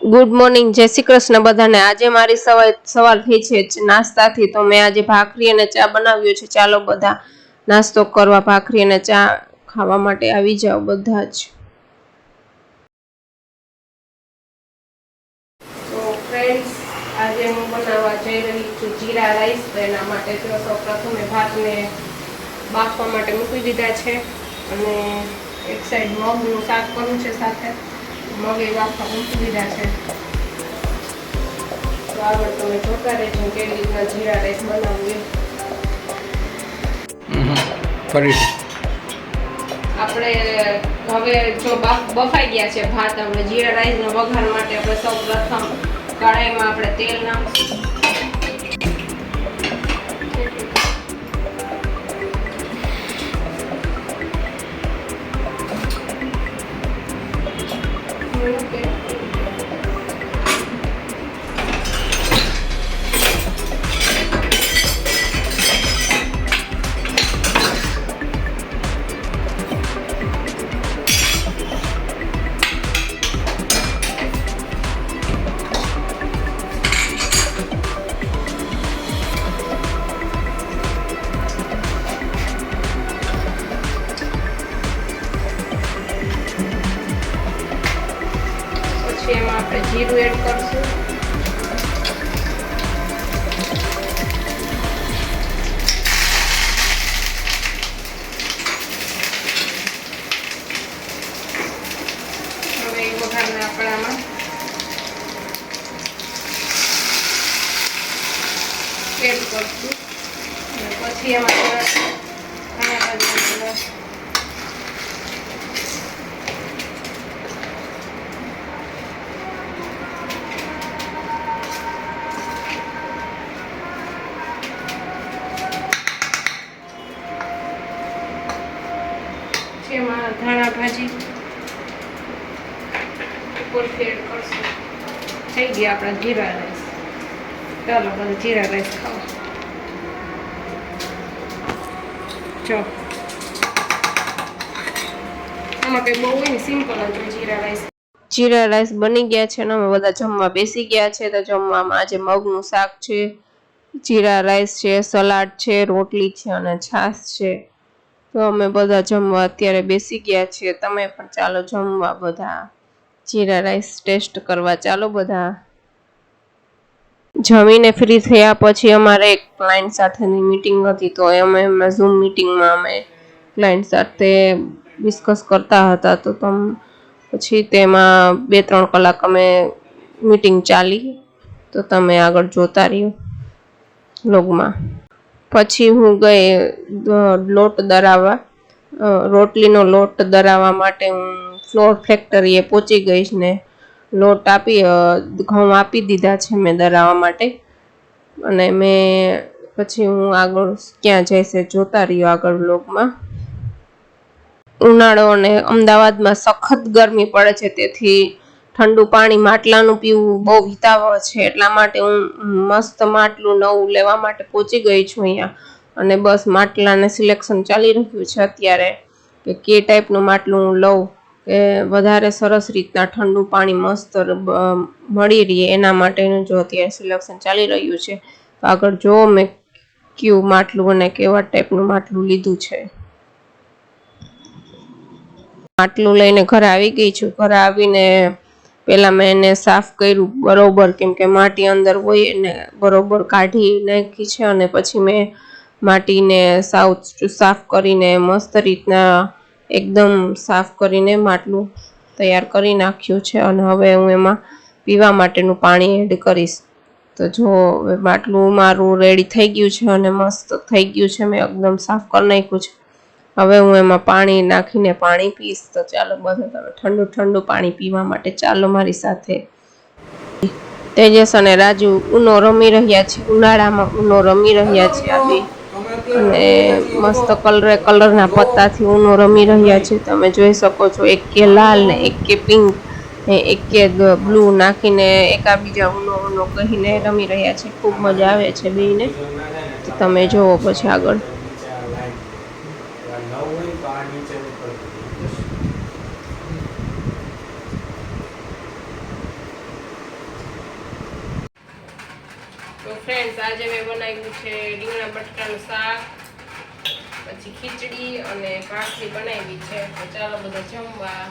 Good morning, જય શ્રી કૃષ્ણ બધાને। આજે મારી સવાર થઈ છે નાસ્તાથી, તો મેં આજે ભાખરી અને ચા બનાવ્યો છે। ચાલો બધા નાસ્તો કરવા, ભાખરી અને ચા ખાવા માટે આવી જાઓ બધા જ। તો ફ્રેન્ડ્સ, આજે હું બનાવવા જઈ રહી છું જીરા રાઈસ। તો એના માટે જો સૌપ્રથમ ભાતને બાફવા માટે મૂકી દીધા છે અને એક સાઈડ મગનું શાક કરવું છે, સાથે મગે બાફવા મૂકી દીધા છે। તો આગળ તમે જોતા રહેજો કેવી રીતના જીરા રાઈસ બનાવવું। આપણે હવે જો બફાઈ ગયા છે ભાત, આપણે જીરા રાઈસનો વઘાર માટે આપણે સૌ પ્રથમ કઢાઈમાં આપણે તેલ નાખીશું। એમાં આપણે જીરું એડ કરશું, હવે એ વઘારને આપણે આમાં એડ કરશું અને પછી એમાં એમાં ધાણા ભાજી ઉપરથી એડ કરશું। થઈ ગયા આપણા જીરા રાઈસ। ચાલો બધા જીરા રાઈસ ખાવા। જો આમાં કંઈ બહુ હોય ને, સિમ્પલ જ જીરા રાઈસ। જીરા રાઈસ બની ગયા છે ને અમે બધા જમવા બેસી ગયા છે। તો જમવામાં આજે મગનું શાક છે, જીરા રાઈસ છે, સલાડ છે, રોટલી છે અને છાશ છે। તો અમે બધા જમવા અત્યારે બેસી ગયા છીએ। તમે પણ ચાલો જમવા બધા, જીરા રાઈસ ટેસ્ટ કરવા ચાલો બધા। જમીને ફ્રી થયા પછી અમારે એક ક્લાયન્ટ સાથેની મીટિંગ હતી, તો અમે ઝૂમ મીટિંગમાં અમે ક્લાયન્ટ સાથે ડિસ્કસ કરતા હતા। તો પછી તેમાં 2-3 કલાક અમે મીટિંગ ચાલી। તો તમે આગળ જોતા રહ્યો વ્લોગમાં। પછી હું ગઈ લોટ દળાવવા, રોટલીનો લોટ દળાવવા માટે હું ફ્લોર ફેક્ટરીએ પહોંચી ગઈ ને લોટ ઘઉં આપી દીધા છે મેં દળાવવા માટે। અને પછી હું આગળ ક્યાં જઈશે જોતા રહ્યો આગળ વ્લોગમાં। ઉનાળો અને અમદાવાદમાં સખત ગરમી પડે છે, તેથી ઠંડુ પાણી માટલાનું પીવું બહુ હિતાવહ છે। એટલા માટે હું મસ્ત માટલું નવું લેવા માટે પહોંચી ગઈ છું અહીંયા। અને બસ માટલાને સિલેક્શન ચાલી રહ્યું છે અત્યારે કે ટાઈપનું માટલું હું લઉં કે વધારે સરસ રીતના ઠંડુ પાણી મસ્ત મળી રહે, એના માટેનું જો અત્યારે સિલેક્શન ચાલી રહ્યું છે। આગળ જો મેં કયું માટલું અને કેવા ટાઈપનું માટલું લીધું છે। માટલું લઈને ઘરે આવી ગઈ છું। ઘરે આવીને પહેલા મેં એને સાફ કર્યું બરોબર, કેમ કે માટી અંદર હોય એને બરોબર કાઢી નાખી છે। અને પછી મેં માટીને સાફ કરીને મસ્ત રીતના એકદમ સાફ કરીને માટલું તૈયાર કરી નાખ્યું છે। અને હવે હું એમાં પીવા માટેનું પાણી એડ કરીશ। તો જો માટલું મારું રેડી થઈ ગયું છે અને મસ્ત થઈ ગયું છે, મેં એકદમ સાફ કરી નાખ્યું છે। હવે હું એમાં પાણી નાખીને પાણી પીશ। તો ચાલો બધા તમે ઠંડુ પાણી પીવા માટે ચાલો મારી સાથે। તેજસ અને રાજુ ઉનો રમી રહ્યા છે, ઉનાળામાં ઉનો રમી રહ્યા છે આ બે, અને મસ્ત કલરના પત્તાથી ઉનો રમી રહ્યા છે। તમે જોઈ શકો છો, એક કે લાલ ને એક કે પિંક ને એક કે બ્લુ નાખીને એકાબીજા ઉનો કહીને રમી રહ્યા છે। ખૂબ મજા આવે છે બેયને। તો તમે જોવો પછી આગળ। તો ફ્રેન્ડ્સ આજે મેં બનાવ્યું છે રીંગણા બટાકાનું શાક, પછી ખીચડી અને ભાખરી બનાવી છે. તો ચાલો બધા જમવા.